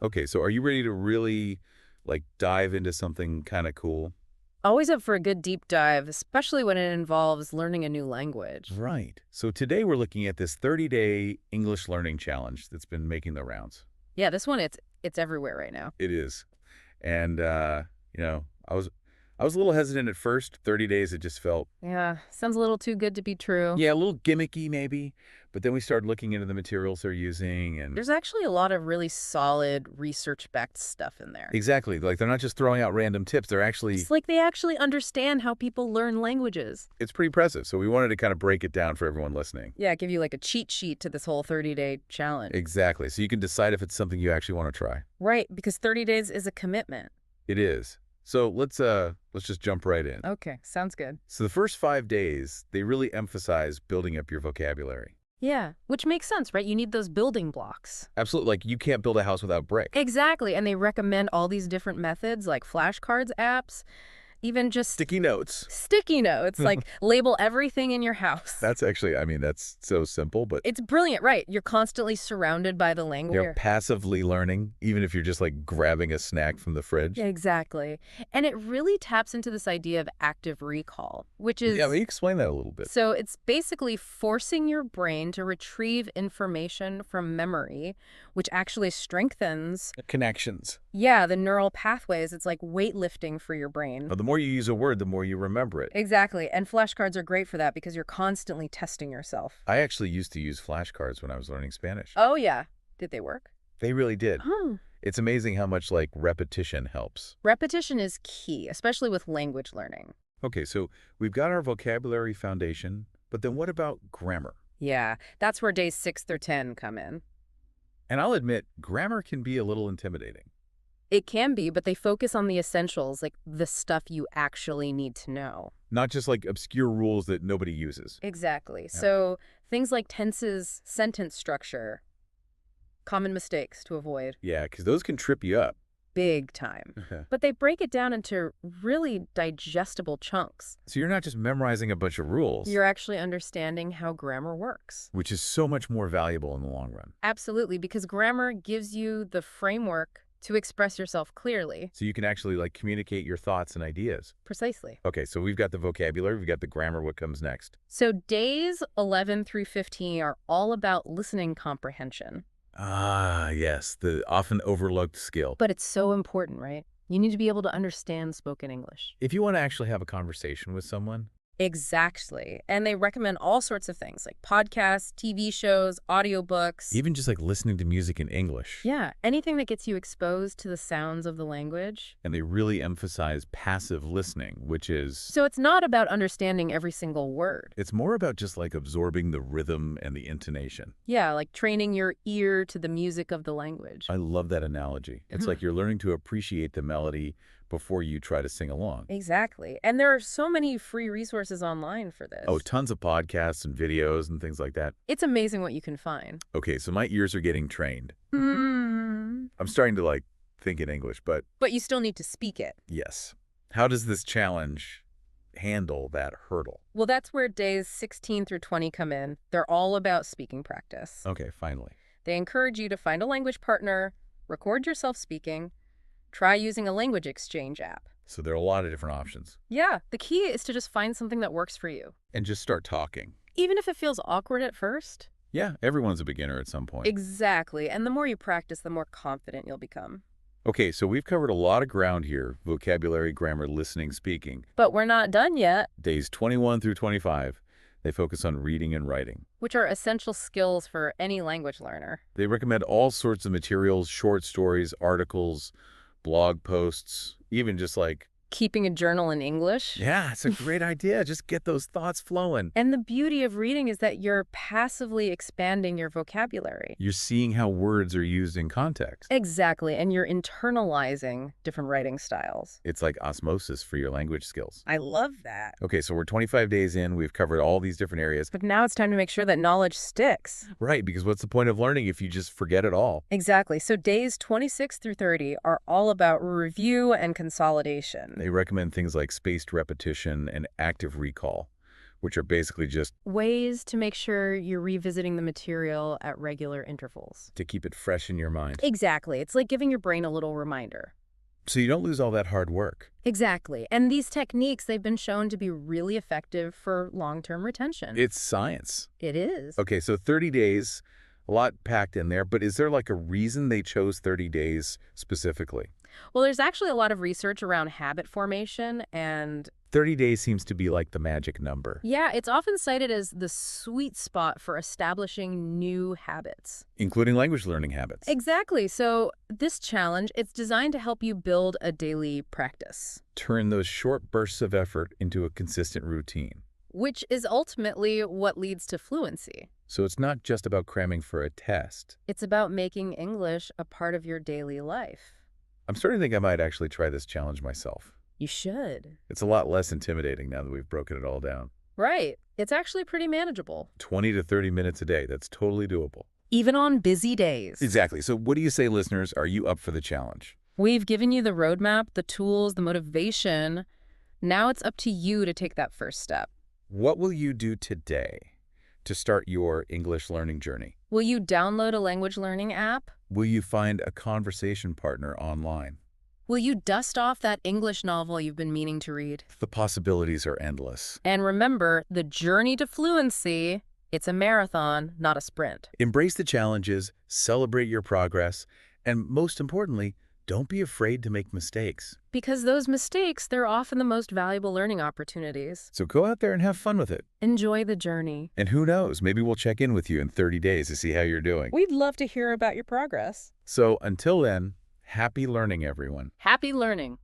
Okay, so are you ready to really, like, dive into something kind of cool? Always up for a good deep dive, especially when it involves learning a new language. Right. So today we're looking at this 30-day English learning challenge that's been making the rounds. Yeah, this one it's everywhere right now. It is. And you know, I was a little hesitant at first. 30 days it just felt, Yeah, sounds a little too good to be true. yeah, a little gimmicky maybe, but then we started looking into the materials they're using and There's actually a lot of really solid research-backed stuff in there. exactly, like they're not just throwing out random tips, they're actually It's like they actually understand how people learn languages. it's pretty impressive. So we wanted to kind of break it down for everyone listening. Yeah, give you like a cheat sheet to this whole 30-day challenge. Exactly. So you can decide if it's something you actually want to try. Right, because 30 days is a commitment. It is. So let's just jump right in. Okay, sounds good. So the first 5 days, they really emphasize building up your vocabulary. Yeah, which makes sense, right? You need those building blocks. Absolutely. Like you can't build a house without brick. Exactly, and they recommend all these different methods like flashcards apps, even just Sticky notes. sticky notes, like label everything in your house. That's actually, I mean, that's so simple, but It's brilliant, right? You're constantly surrounded by the you're language. passively learning, even if you're just like grabbing a snack from the fridge. Yeah, exactly. And it really taps into this idea of active recall, which is Yeah, will you explain that a little bit? so it's basically forcing your brain to retrieve information from memory, which actually strengthens, Connections. yeah, the neural pathways. It's like weightlifting for your brain. The more you use a word, the more you remember it. Exactly. And flashcards are great for that because you're constantly testing yourself. I actually used to use flashcards when I was learning Spanish. Oh, yeah. Did they work? They really did. Hmm. It's amazing how much like repetition helps. Repetition is key, especially with language learning. Okay, so we've got our vocabulary foundation, but then what about grammar? Yeah, that's where days 6 through 10 come in. And I'll admit, grammar can be a little intimidating. It can be, but they focus on the essentials, like the stuff you actually need to know. Not just like obscure rules that nobody uses. Exactly. Yeah. So things like tenses, sentence structure, common mistakes to avoid, Yeah, because those can trip you up. big time. But they break it down into really digestible chunks. So you're not just memorizing a bunch of rules, You're actually understanding how grammar works. which is so much more valuable in the long run. Absolutely, because grammar gives you the framework to express yourself clearly. So you can actually like communicate your thoughts and ideas. Precisely. Okay, so we've got the vocabulary, we've got the grammar, what comes next? So days 11 through 15 are all about listening comprehension. Ah, yes, the often overlooked skill. But it's so important, right? You need to be able to understand spoken English. If you want to actually have a conversation with someone, Exactly. And they recommend all sorts of things like podcasts, TV shows, audiobooks. even just like listening to music in English, Yeah, anything that gets you exposed to the sounds of the language. and they really emphasize passive listening, which is, So it's not about understanding every single word. it's more about just like absorbing the rhythm and the intonation. Yeah, like training your ear to the music of the language. I love that analogy. It's like you're learning to appreciate the melody before you try to sing along. Exactly. And there are so many free resources online for this. Oh, tons of podcasts and videos and things like that. It's amazing what you can find. Okay, so my ears are getting trained. Mm. I'm starting to like think in English, but But you still need to speak it. yes. How does this challenge handle that hurdle? Well, that's where days 16 through 20 come in. They're all about speaking practice. Okay, finally. They encourage you to find a language partner, record yourself speaking, try using a language exchange app. So there are a lot of different options. Yeah, the key is to just find something that works for you. And just start talking. Even if it feels awkward at first. Yeah, everyone's a beginner at some point. Exactly. And the more you practice, the more confident you'll become. Okay, so we've covered a lot of ground here. Vocabulary, grammar, listening, speaking. But we're not done yet, Days 21 through 25, they focus on reading and writing. which are essential skills for any language learner. They recommend all sorts of materials, short stories, articles, blog posts, even just like, Keeping a journal in English. yeah, it's a great idea. Just get those thoughts flowing. And the beauty of reading is that you're passively expanding your vocabulary. You're seeing how words are used in context. Exactly, and you're internalizing different writing styles. It's like osmosis for your language skills. I love that. Okay, so we're 25 days in. We've covered all these different areas. But now it's time to make sure that knowledge sticks. Right, because what's the point of learning if you just forget it all? Exactly. So days 26 through 30 are all about review and consolidation. They recommend things like spaced repetition and active recall, which are basically just Ways to make sure you're revisiting the material at regular intervals. to keep it fresh in your mind. Exactly. It's like giving your brain a little reminder. So you don't lose all that hard work. Exactly. And these techniques, they've been shown to be really effective for long-term retention. It's science. It is. Okay, so 30 days, a lot packed in there, but is there like a reason they chose 30 days specifically? Well, there's actually a lot of research around habit formation and 30 days seems to be like the magic number, yeah, it's often cited as the sweet spot for establishing new habits. including language learning habits. Exactly. So this challenge, it's designed to help you build a daily practice, Turn those short bursts of effort into a consistent routine. which is ultimately what leads to fluency. So it's not just about cramming for a test. It's about making English a part of your daily life. I'm starting to think I might actually try this challenge myself. You should. It's a lot less intimidating now that we've broken it all down. Right. It's actually pretty manageable, 20 to 30 minutes a day, that's totally doable. even on busy days. Exactly. So what do you say, listeners? Are you up for the challenge? We've given you the roadmap, the tools, the motivation. Now it's up to you to take that first step. What will you do today to start your English learning journey? Will you download a language learning app? Will you find a conversation partner online? Will you dust off that English novel you've been meaning to read? The possibilities are endless. And remember, the journey to fluency, it's a marathon, not a sprint. Embrace the challenges, celebrate your progress, and most importantly, don't be afraid to make mistakes. Because those mistakes, they're often the most valuable learning opportunities. So go out there and have fun with it. Enjoy the journey. And who knows, maybe we'll check in with you in 30 days to see how you're doing. We'd love to hear about your progress. So until then, happy learning, everyone. Happy learning.